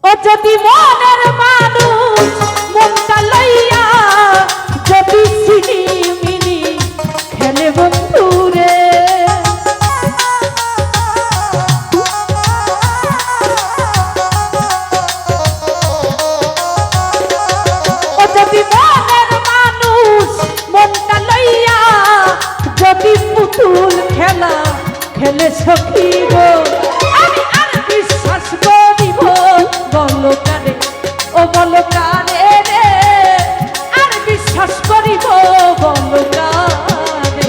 ও যদি মনের মানুষ মনটা লইয়া যদি চিনি মিনি খেলে বন্ধুরে, ও যদি মনের মানুষ মনটা লইয়া যদি পুতুল খেলা খেলে সখী গো, আমি আর বিশ্বাস করিব বলো কারে, ও বলো কারে রে, আর বিশ্বাস করিব বলো কারে।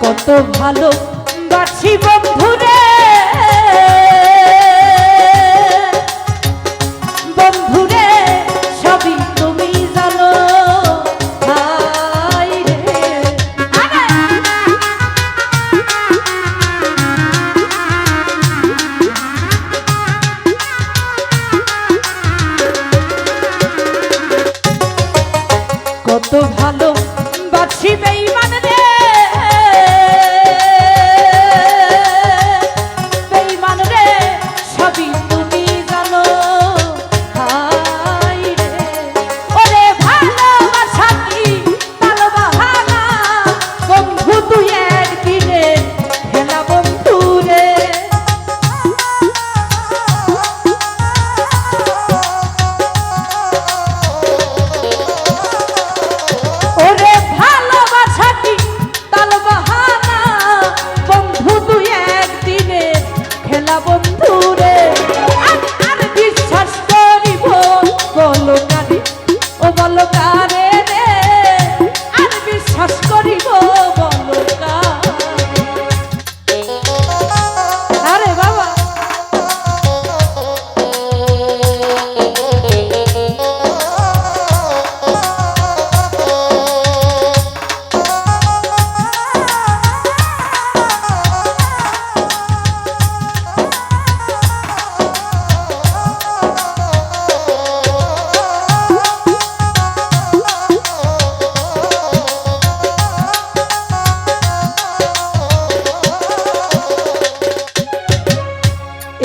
কত ভালো বাসি বন্ধুরে, বন্ধুরে সবই তুমি জানো, হাই রে কত ভালো বাসি বেঈমান রে,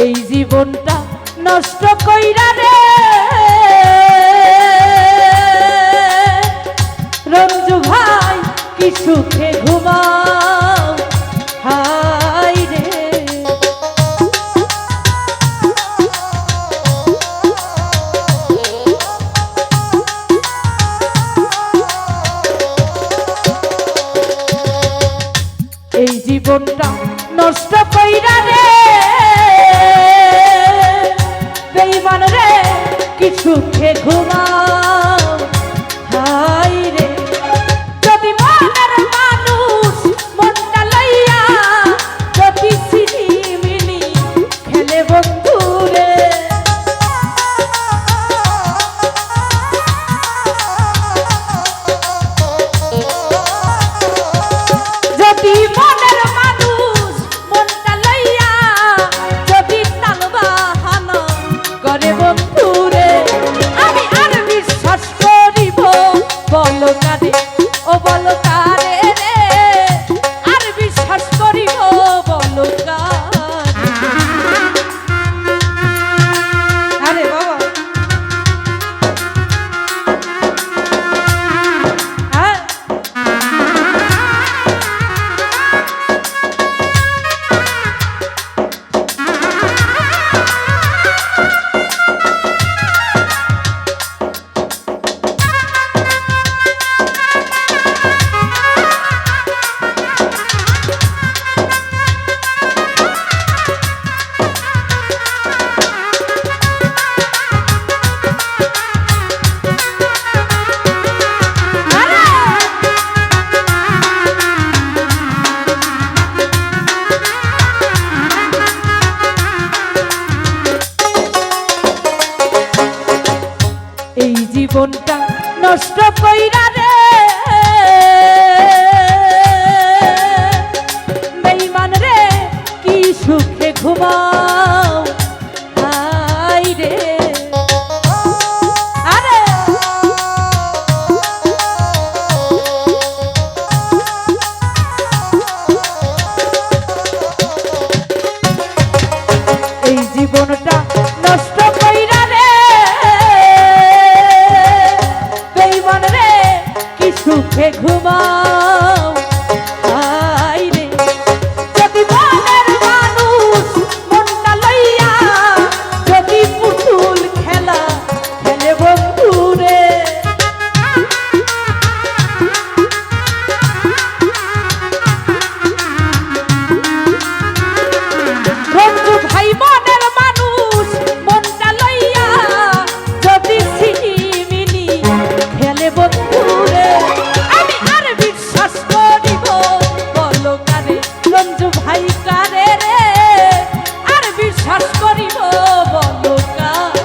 এই জীবনটা নষ্ট কইরা রে রঞ্জু ভাই কি সুখে ঘুমাও, হাই রে এই জীবনটা নষ্ট কইরা রে বেঈমান রে কি সুখে ঘুমাও, হাই রে যদি মনের মানুষ মনটা লইয়া যদি চিনি মিনি খেলে বন্ধুরে, যদি মনের মানুষ মনটা লইয়া যদি তাল বাহানা করে বন্ধুরে, আমি আর বিশ্বাস করিব বলো কারে, ও বলো কারে রে, আর বিশ্বাস করিব বলো কারে। আরে বাবা হ্যাঁ জীবনটা নষ্ট কইরা রে বেঈমান রে কি সুখে ঘুমাও হাই রে আরে এই জীবনটা নষ্ট কইরা রে বেঈমান রে কি সুখে ঘুমাও হাই রে যদি মনের মানুষ মনটা লইয়া যদি পুতুল খেলা খেলে বন্ধু রে বন্ধু ভাই মনের মানুষ মনটা লইয়া যদি সিমিনি খেলে বন্ধু রে আমি আর বিশ্বাস করিব বলো কারে রঞ্জু ভাই কারে রে আর বিশ্বাস করিব বলো কারে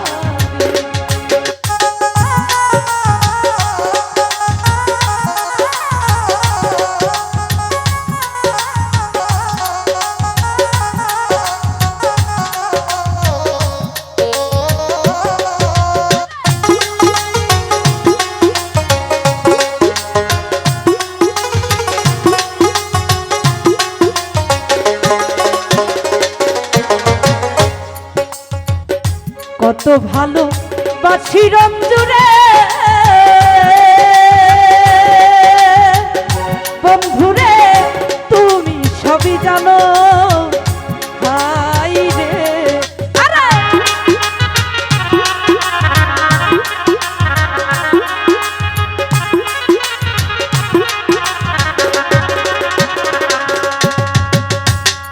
কত ভালো বাসি রঞ্জুরে বন্ধুরে তুমি সবই জানো হাই রে আরে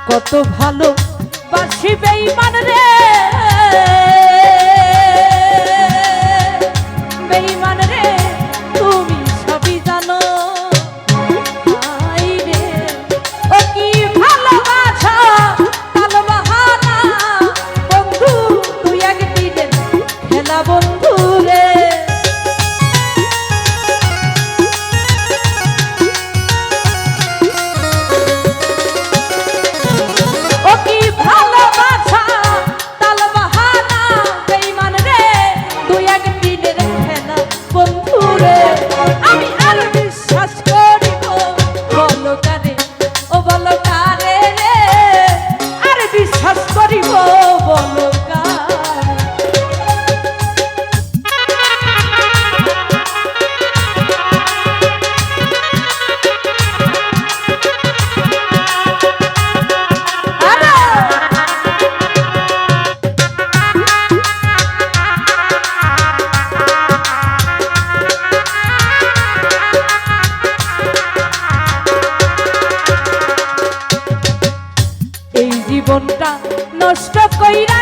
কত ভালো বাসি বেঈমান রে বেঈমান রে তুমি সবই জানো হাই রে ও কি ভালোবাসা কাল বাহানা বন্ধু তুই একদিনের খেলা বন্ধু রে ও কি ভালোবাসা কাল বাহানা বেঈমান রে তুই একদিনের খেলা বন্ধু রে আমি আর বিশ্বাস করিব বলো কারে ও বলো কারে রে আর বিশ্বাস করিব বলো কারে এই জীবনটা নষ্ট কইরা